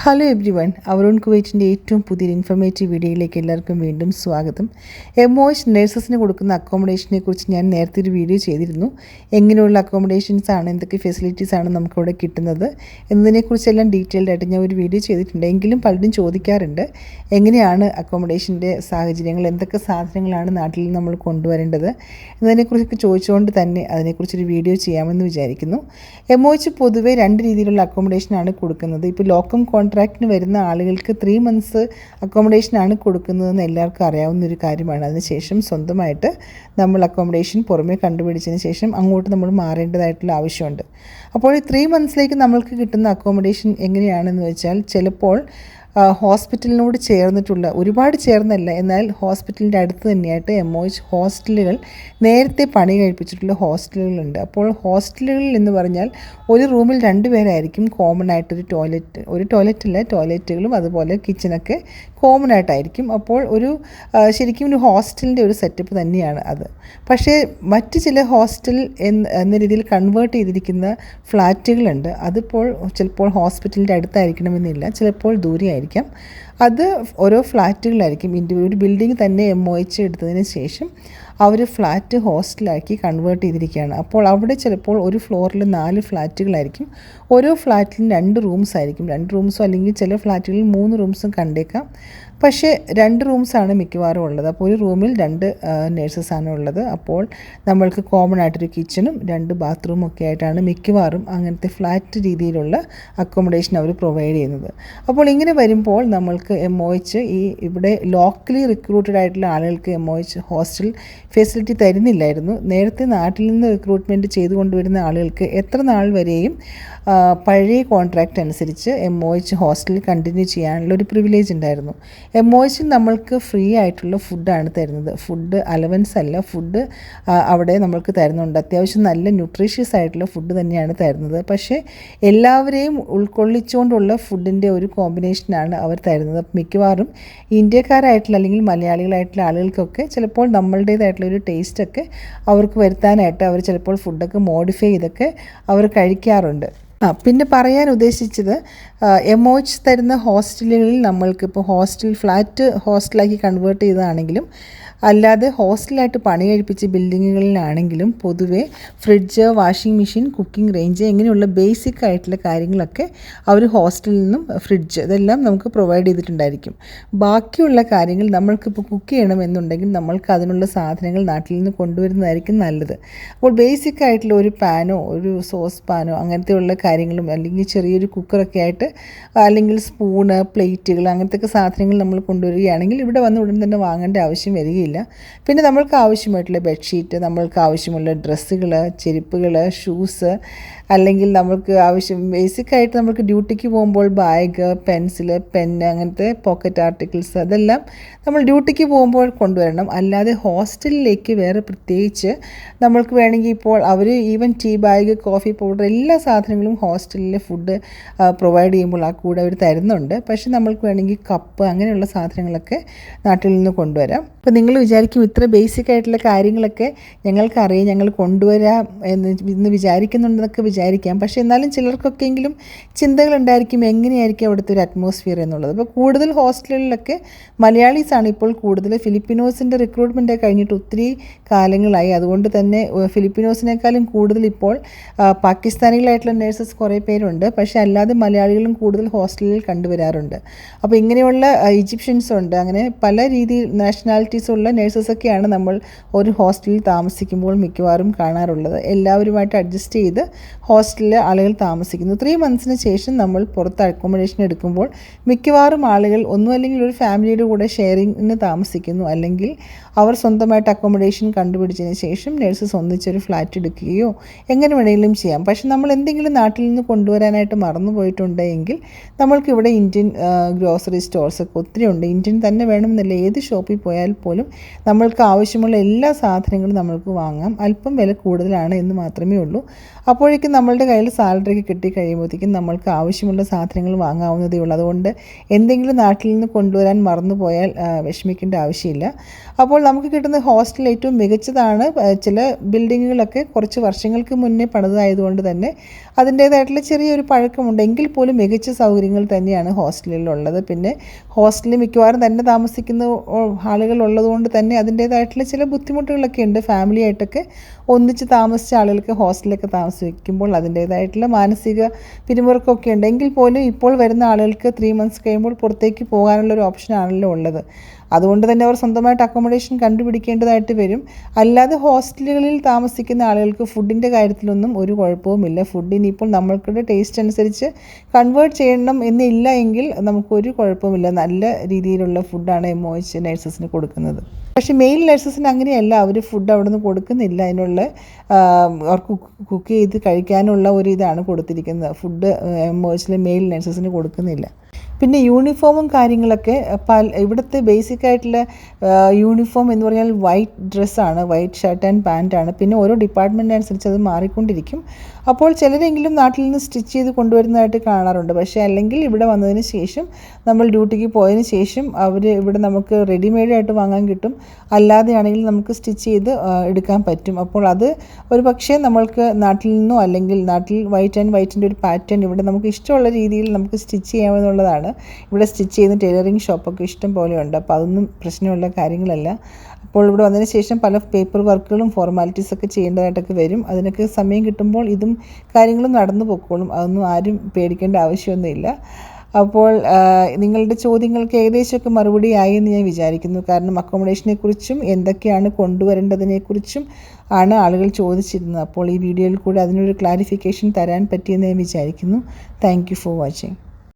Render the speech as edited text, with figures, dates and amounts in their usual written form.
Hello every one, അവരോൺ കുവൈറ്റിൻ്റെ ഏറ്റവും പുതിയൊരു informative വീഡിയോയിലേക്ക് എല്ലാവർക്കും വീണ്ടും സ്വാഗതം. MOH നഴ്സസിന് കൊടുക്കുന്ന അക്കോമഡേഷനെ കുറിച്ച് ഞാൻ നേരത്തെ ഒരു വീഡിയോ ചെയ്തിരുന്നു. എങ്ങനെയുള്ള അക്കോമഡേഷൻസ് ആണ്, എന്തൊക്കെ ഫെസിലിറ്റീസ് ആണ് നമുക്കിവിടെ കിട്ടുന്നത് എന്നതിനെക്കുറിച്ചെല്ലാം ഡീറ്റെയിൽഡ് ആയിട്ട് ഞാൻ ഒരു വീഡിയോ ചെയ്തിട്ടുണ്ട്. എങ്കിലും പലരും ചോദിക്കാറുണ്ട് എങ്ങനെയാണ് അക്കോമഡേഷൻ്റെ സാഹചര്യങ്ങൾ, എന്തൊക്കെ സാധനങ്ങളാണ് നാട്ടിൽ നിന്ന് നമ്മൾ കൊണ്ടുവരേണ്ടത് എന്നതിനെക്കുറിച്ചൊക്കെ ചോദിച്ചുകൊണ്ട് തന്നെ അതിനെക്കുറിച്ചൊരു വീഡിയോ ചെയ്യാമെന്ന് വിചാരിക്കുന്നു. MOH പൊതുവേ രണ്ട് രീതിയിലുള്ള അക്കോമഡേഷനാണ് കൊടുക്കുന്നത്. ഇപ്പോൾ ലോക്കം കോൺട്രാക്റ്റിന് വരുന്ന ആളുകൾക്ക് 3 months അക്കോമഡേഷനാണ് കൊടുക്കുന്നതെന്ന് എല്ലാവർക്കും അറിയാവുന്നൊരു കാര്യമാണ്. അതിനുശേഷം സ്വന്തമായിട്ട് നമ്മൾ അക്കോമഡേഷൻ പുറമേ കണ്ടുപിടിച്ചതിന് ശേഷം അങ്ങോട്ട് നമ്മൾ മാറേണ്ടതായിട്ടുള്ള ആവശ്യമുണ്ട്. അപ്പോൾ ഈ 3 monthsലേക്ക് നമ്മൾക്ക് കിട്ടുന്ന അക്കോമഡേഷൻ എങ്ങനെയാണെന്ന് വെച്ചാൽ, ചിലപ്പോൾ ഹോസ്പിറ്റലിനോട് ചേർന്നിട്ടുള്ള, ഒരുപാട് ചേർന്നല്ല, എന്നാൽ ഹോസ്പിറ്റലിൻ്റെ അടുത്ത് തന്നെയായിട്ട് MOH ഹോസ്റ്റലുകൾ നേരത്തെ പണി കഴിപ്പിച്ചിട്ടുള്ള ഹോസ്റ്റലുകളുണ്ട്. അപ്പോൾ ഹോസ്റ്റലുകളിൽ എന്ന് പറഞ്ഞാൽ ഒരു റൂമിൽ 2 പേരായിരിക്കും. കോമൺ ആയിട്ടൊരു ടോയ്ലറ്റുകളും അതുപോലെ കിച്ചണൊക്കെ കോമൺ ആയിട്ടായിരിക്കും. അപ്പോൾ ശരിക്കും ഒരു ഹോസ്റ്റലിൻ്റെ ഒരു സെറ്റപ്പ് തന്നെയാണ് അത്. പക്ഷേ മറ്റ് ചില ഹോസ്റ്റൽ എന്ന രീതിയിൽ കൺവേർട്ട് ചെയ്തിരിക്കുന്ന ഫ്ലാറ്റുകളുണ്ട്. അതിപ്പോൾ ചിലപ്പോൾ ഹോസ്പിറ്റലിൻ്റെ അടുത്തായിരിക്കണമെന്നില്ല, ചിലപ്പോൾ ദൂരെയായിരിക്കും. അത് ഓരോ ഫ്ലാറ്റുകളായിരിക്കും. ഒരു ബിൽഡിംഗ് തന്നെ MOH എടുത്തതിന് ശേഷം അവർ ഫ്ലാറ്റ് ഹോസ്റ്റലാക്കി കൺവേർട്ട് ചെയ്തിരിക്കുകയാണ്. അപ്പോൾ അവിടെ ചിലപ്പോൾ ഒരു ഫ്ലോറിൽ 4 ഫ്ലാറ്റുകളായിരിക്കും. ഓരോ ഫ്ലാറ്റിലും 2 റൂംസ് ആയിരിക്കും. 2 റൂംസോ അല്ലെങ്കിൽ ചില ഫ്ലാറ്റുകളിൽ 3 റൂംസും കണ്ടേക്കാം. പക്ഷേ 2 റൂംസാണ് മിക്കവാറും ഉള്ളത്. അപ്പോൾ ഒരു റൂമിൽ 2 നേഴ്സസാണ് ഉള്ളത്. അപ്പോൾ നമ്മൾക്ക് കോമൺ ആയിട്ടൊരു കിച്ചണും 2 ബാത്റൂമും ഒക്കെ ആയിട്ടാണ് മിക്കവാറും അങ്ങനത്തെ ഫ്ലാറ്റ് രീതിയിലുള്ള അക്കോമഡേഷൻ അവർ പ്രൊവൈഡ് ചെയ്യുന്നത്. അപ്പോൾ ഇങ്ങനെ വരുമ്പോൾ നമ്മൾക്ക് MOH ഇവിടെ ലോക്കലി റിക്രൂട്ടഡ് ആയിട്ടുള്ള ആളുകൾക്ക് MOH ഹോസ്റ്റൽ ഫെസിലിറ്റി തരുന്നില്ലായിരുന്നു. നേരത്തെ നാട്ടിൽ നിന്ന് റിക്രൂട്ട്മെൻറ്റ് ചെയ്തു കൊണ്ടുവരുന്ന ആളുകൾക്ക് എത്ര നാൾ വരെയും പഴയ കോൺട്രാക്റ്റ് അനുസരിച്ച് MOH ഹോസ്റ്റലിൽ കണ്ടിന്യൂ ചെയ്യാനുള്ള ഒരു പ്രിവിലേജ് ഉണ്ടായിരുന്നു. MOH നമ്മൾക്ക് ഫ്രീ ആയിട്ടുള്ള ഫുഡാണ് തരുന്നത്. ഫുഡ് അലവൻസ് അല്ല, ഫുഡ് അവിടെ നമ്മൾക്ക് തരുന്നുണ്ട്. അത്യാവശ്യം നല്ല ന്യൂട്രീഷ്യസ് ആയിട്ടുള്ള ഫുഡ് തന്നെയാണ് തരുന്നത്. പക്ഷേ എല്ലാവരെയും ഉൾക്കൊള്ളിച്ചുകൊണ്ടുള്ള ഫുഡിൻ്റെ ഒരു കോമ്പിനേഷനാണ് അവർ തരുന്നത്. മിക്കവാറും ഇന്ത്യക്കാരായിട്ടുള്ള അല്ലെങ്കിൽ മലയാളികളായിട്ടുള്ള ആളുകൾക്കൊക്കെ ചിലപ്പോൾ നമ്മളുടേതായിട്ടുള്ള ഒരു ടേസ്റ്റൊക്കെ അവർക്ക് വരുത്താനായിട്ട് അവർ ചിലപ്പോൾ ഫുഡൊക്കെ മോഡിഫൈ ചെയ്തൊക്കെ അവർ കഴിക്കാറുണ്ട്. പിന്നെ പറയാൻ ഉദ്ദേശിച്ചത്, MOH തരുന്ന ഹോസ്റ്റലുകളിൽ നമ്മൾക്കിപ്പോൾ ഫ്ലാറ്റ് ഹോസ്റ്റലാക്കി കൺവേർട്ട് ചെയ്തതാണെങ്കിലും അല്ലാതെ ഹോസ്റ്റലായിട്ട് പണി കഴിപ്പിച്ച ബിൽഡിങ്ങുകളിലാണെങ്കിലും പൊതുവേ fridge, washing machine, cooking range ഇങ്ങനെയുള്ള ബേസിക് ആയിട്ടുള്ള കാര്യങ്ങളൊക്കെ അവർ ഹോസ്റ്റലിൽ നിന്നും, ഫ്രിഡ്ജ് ഇതെല്ലാം നമുക്ക് പ്രൊവൈഡ് ചെയ്തിട്ടുണ്ടായിരിക്കും. ബാക്കിയുള്ള കാര്യങ്ങൾ നമ്മൾക്കിപ്പോൾ കുക്ക് ചെയ്യണമെന്നുണ്ടെങ്കിൽ നമ്മൾക്ക് അതിനുള്ള സാധനങ്ങൾ നാട്ടിൽ നിന്ന് കൊണ്ടുവരുന്നതായിരിക്കും നല്ലത്. അപ്പോൾ ബേസിക് ആയിട്ടുള്ള ഒരു പാനോ ഒരു സോസ് പാനോ അങ്ങനത്തെയുള്ള കാര്യങ്ങളും അല്ലെങ്കിൽ ചെറിയൊരു കുക്കറൊക്കെ ആയിട്ട്, അല്ലെങ്കിൽ സ്പൂണ്, പ്ലേറ്റുകൾ അങ്ങനത്തെ സാധനങ്ങൾ നമ്മൾ കൊണ്ടുവരികയാണെങ്കിൽ ഇവിടെ വന്ന് ഉടൻ തന്നെ വാങ്ങേണ്ട ആവശ്യം വരികയില്ല. പിന്നെ നമ്മൾക്ക് ആവശ്യമായിട്ടുള്ള ബെഡ്ഷീറ്റ്, നമ്മൾക്ക് ആവശ്യമുള്ള ഡ്രസ്സുകൾ, ചെരുപ്പുകൾ, ഷൂസ്, അല്ലെങ്കിൽ നമ്മൾക്ക് ബേസിക്കായിട്ട് നമുക്ക് ഡ്യൂട്ടിക്ക് പോകുമ്പോൾ ബാഗ്, പെൻസിൽ, പെന്ന് അങ്ങനത്തെ പോക്കറ്റ് ആർട്ടിക്കിൾസ് അതെല്ലാം നമ്മൾ ഡ്യൂട്ടിക്ക് പോകുമ്പോൾ കൊണ്ടുവരണം. അല്ലാതെ ഹോസ്റ്റലിലേക്ക് വേറെ പ്രത്യേകിച്ച് നമ്മൾക്ക് വേണമെങ്കിൽ ഇപ്പോൾ അവർ even tea bag, coffee powder എല്ലാ സാധനങ്ങളും ഹോസ്റ്റലിലെ ഫുഡ് പ്രൊവൈഡ് ചെയ്യുമ്പോൾ ആ കൂടെ അവർ തരുന്നുണ്ട്. പക്ഷേ നമ്മൾക്ക് വേണമെങ്കിൽ കപ്പ് അങ്ങനെയുള്ള സാധനങ്ങളൊക്കെ നാട്ടിൽ നിന്ന് കൊണ്ടുവരാം. അപ്പോൾ നിങ്ങൾ വിചാരിക്കും ഇത്ര ബേസിക് ആയിട്ടുള്ള കാര്യങ്ങളൊക്കെ ഞങ്ങൾക്കറിയാം, ഞങ്ങൾ കൊണ്ടുവരാം എന്ന് വിചാരിക്കുന്നുണ്ടെന്നൊക്കെ വിചാരിക്കാം. പക്ഷേ എന്നാലും ചിലർക്കൊക്കെയെങ്കിലും ചിന്തകളുണ്ടായിരിക്കും എങ്ങനെയായിരിക്കും അവിടുത്തെ ഒരു അറ്റ്മോസ്ഫിയർ എന്നുള്ളത്. അപ്പോൾ കൂടുതൽ ഹോസ്റ്റലുകളിലൊക്കെ മലയാളീസാണ് ഇപ്പോൾ കൂടുതൽ. ഫിലിപ്പിനോസിൻ്റെ റിക്രൂട്ട്മെൻറ്റ് കഴിഞ്ഞിട്ട് ഒത്തിരി കാലങ്ങളായി. അതുകൊണ്ട് തന്നെ ഫിലിപ്പിനോസിനേക്കാളും കൂടുതൽ ഇപ്പോൾ പാകിസ്ഥാനികളായിട്ടുള്ള നേഴ്സസ് കുറേ പേരുണ്ട്. പക്ഷേ അല്ലാതെ മലയാളികളും കൂടുതൽ ഹോസ്റ്റലിൽ കണ്ടുവരാറുണ്ട്. അപ്പോൾ ഇങ്ങനെയുള്ള ഈജിപ്ഷ്യൻസ് ഉണ്ട്. അങ്ങനെ പല രീതിയിൽ നാഷണാലിറ്റീസ് ഉള്ള നേഴ്സസൊക്കെയാണ് നമ്മൾ ഒരു ഹോസ്റ്റലിൽ താമസിക്കുമ്പോൾ മിക്കവാറും കാണാറുള്ളത്. എല്ലാവരുമായിട്ട് അഡ്ജസ്റ്റ് ചെയ്ത് ഹോസ്റ്റലിൽ ആളുകൾ താമസിക്കുന്നു. 3 monthsന് ശേഷം നമ്മൾ പുറത്ത് അക്കോമഡേഷൻ എടുക്കുമ്പോൾ മിക്കവാറും ആളുകൾ ഒന്നും അല്ലെങ്കിൽ ഒരു ഫാമിലിയുടെ കൂടെ ഷെയറിങ്ങിന് താമസിക്കുന്നു, അല്ലെങ്കിൽ അവർ സ്വന്തമായിട്ട് അക്കോമഡേഷൻ കണ്ടുപിടിച്ചതിന് ശേഷം നേഴ്സസ് ഒന്നിച്ചൊരു ഫ്ലാറ്റ് എടുക്കുകയോ എങ്ങനെ വേണമെങ്കിലും ചെയ്യാം. പക്ഷേ നമ്മൾ എന്തെങ്കിലും നാട്ടിൽ നിന്ന് കൊണ്ടുവരാനായിട്ട് മറന്നു പോയിട്ടുണ്ടെങ്കിൽ നമ്മൾക്കിവിടെ ഇന്ത്യൻ ഗ്രോസറി സ്റ്റോഴ്സൊക്കെ ഒത്തിരി ഉണ്ട്. ഇന്ത്യൻ തന്നെ വേണമെന്നില്ല, ഏത് ഷോപ്പിൽ പോയാൽ പോലും നമ്മൾക്ക് ആവശ്യമുള്ള എല്ലാ സാധനങ്ങളും നമ്മൾക്ക് വാങ്ങാം. അല്പം വില കൂടുതലാണ് എന്ന് മാത്രമേ ഉള്ളൂ. അപ്പോഴേക്കും നമ്മളുടെ കയ്യിൽ സാലറി കിട്ടി കഴിയുമ്പോഴത്തേക്കും നമ്മൾക്ക് ആവശ്യമുള്ള സാധനങ്ങൾ വാങ്ങാവുന്നതേ ഉള്ളൂ. അതുകൊണ്ട് എന്തെങ്കിലും നാട്ടിൽ നിന്ന് കൊണ്ടുവരാൻ മറന്നുപോയാൽ വിഷമിക്കേണ്ട ആവശ്യമില്ല. അപ്പോൾ നമുക്ക് കിട്ടുന്ന ഹോസ്റ്റൽ ഏറ്റവും മികച്ചതാണ്. ചില ബിൽഡിങ്ങുകളൊക്കെ കുറച്ച് വർഷങ്ങൾക്ക് മുന്നേ പണിതായതുകൊണ്ട് തന്നെ അതിൻ്റേതായിട്ടുള്ള ചെറിയൊരു പഴക്കമുണ്ട്. എങ്കിൽ പോലും മികച്ച സൗകര്യങ്ങൾ തന്നെയാണ് ഹോസ്റ്റലിലുള്ളത്. പിന്നെ ഹോസ്റ്റലിൽ മിക്കവാറും തന്നെ താമസിക്കുന്ന ആളുകൾ ഉള്ളതുകൊണ്ട് തന്നെ അതിൻ്റേതായിട്ടുള്ള ചില ബുദ്ധിമുട്ടുകളൊക്കെ ഉണ്ട്. ഫാമിലി ആയിട്ടൊക്കെ ഒന്നിച്ച് താമസിച്ച ആളുകൾക്ക് ഹോസ്റ്റലിലൊക്കെ താമസിക്കുമ്പോൾ അതിൻ്റേതായിട്ടുള്ള മാനസിക പിരിമുറുക്കമൊക്കെ ഉണ്ട്. എങ്കിൽ പോലും ഇപ്പോൾ വരുന്ന ആളുകൾക്ക് 3 months കഴിയുമ്പോൾ പുറത്തേക്ക് പോകാനുള്ളൊരു ഓപ്ഷനാണല്ലോ ഉള്ളത്. അതുകൊണ്ട് തന്നെ അവർ സ്വന്തമായിട്ട് അക്കോമഡേഷൻ കണ്ടുപിടിക്കേണ്ടതായിട്ട് വരും. അല്ലാതെ ഹോസ്റ്റലുകളിൽ താമസിക്കുന്ന ആളുകൾക്ക് ഫുഡിൻ്റെ കാര്യത്തിലൊന്നും ഒരു കുഴപ്പവുമില്ല. ഫുഡ് ഇനിയിപ്പോൾ നമ്മൾക്കുടെ ടേസ്റ്റ് അനുസരിച്ച് കൺവേർട്ട് ചെയ്യണം എന്നില്ല എങ്കിൽ നമുക്കൊരു കുഴപ്പമില്ല. നല്ല രീതിയിലുള്ള ഫുഡാണ് MOH നഴ്സസിന് കൊടുക്കുന്നത്. പക്ഷേ മെയിൽ നഴ്സസിന് അങ്ങനെയല്ല. അവർ ഫുഡ് അവിടെ നിന്ന് കൊടുക്കുന്നില്ല. അതിനുള്ള അവർക്ക് കുക്ക് ചെയ്ത് കഴിക്കാനുള്ള ഒരു ഇതാണ് കൊടുത്തിരിക്കുന്നത്. ഫുഡ് MOHലെ മെയിൽ നഴ്സസിന് കൊടുക്കുന്നില്ല. പിന്നെ യൂണിഫോമും കാര്യങ്ങളൊക്കെ ഇവിടുത്തെ ബേസിക് ആയിട്ടുള്ള യൂണിഫോം എന്ന് പറഞ്ഞാൽ വൈറ്റ് ഡ്രസ്സാണ്, വൈറ്റ് ഷർട്ട് ആൻഡ് പാൻറ്റാണ്. പിന്നെ ഓരോ ഡിപ്പാർട്ട്മെൻറ്റിനനുസരിച്ച് അത് മാറിക്കൊണ്ടിരിക്കും. അപ്പോൾ ചിലരെങ്കിലും നാട്ടിൽ നിന്ന് സ്റ്റിച്ച് ചെയ്ത് കൊണ്ടുവരുന്നതായിട്ട് കാണാറുണ്ട്. പക്ഷേ അല്ലെങ്കിൽ ഇവിടെ വന്നതിന് ശേഷം നമ്മൾ ഡ്യൂട്ടിക്ക് പോയതിന് ശേഷം അവർ ഇവിടെ നമുക്ക് റെഡിമെയ്ഡായിട്ട് വാങ്ങാൻ കിട്ടും. അല്ലാതെയാണെങ്കിൽ നമുക്ക് സ്റ്റിച്ച് ചെയ്ത് എടുക്കാൻ പറ്റും. അപ്പോൾ അത് ഒരു പക്ഷേ നമ്മൾക്ക് നാട്ടിൽ നിന്നോ അല്ലെങ്കിൽ നാട്ടിൽ വൈറ്റ് ആൻഡ് വൈറ്റിൻ്റെ ഒരു പാറ്റേൺ ഇവിടെ നമുക്ക് ഇഷ്ടമുള്ള രീതിയിൽ നമുക്ക് സ്റ്റിച്ച് ചെയ്യാവുന്നതാണ്. ഇവിടെ സ്റ്റിച്ച് ചെയ്യുന്ന ടൈലറിങ് ഷോപ്പൊക്കെ ഇഷ്ടം പോലെയുണ്ട്. അപ്പോൾ അതൊന്നും പ്രശ്നമുള്ള കാര്യങ്ങളല്ല. അപ്പോൾ ഇവിടെ വന്നതിന് ശേഷം പല പേപ്പർ വർക്കുകളും ഫോർമാലിറ്റീസൊക്കെ ചെയ്യേണ്ടതായിട്ടൊക്കെ വരും. അതിനൊക്കെ സമയം കിട്ടുമ്പോൾ ഇതും കാര്യങ്ങളും നടന്നു പോയിക്കോളും. അതൊന്നും ആരും പേടിക്കേണ്ട ആവശ്യമൊന്നുമില്ല. അപ്പോൾ നിങ്ങളുടെ ചോദ്യങ്ങൾക്ക് ഏകദേശമൊക്കെ മറുപടിയായി എന്ന് ഞാൻ വിചാരിക്കുന്നു. കാരണം അക്കോമഡേഷനെക്കുറിച്ചും എന്തൊക്കെയാണ് കൊണ്ടുവരേണ്ടതിനെക്കുറിച്ചും ആണ് ആളുകൾ ചോദിച്ചിരുന്നത്. അപ്പോൾ ഈ വീഡിയോയിൽ കൂടി അതിനൊരു ക്ലാരിഫിക്കേഷൻ തരാൻ പറ്റിയെന്ന് ഞാൻ വിചാരിക്കുന്നു. Thank you for watching.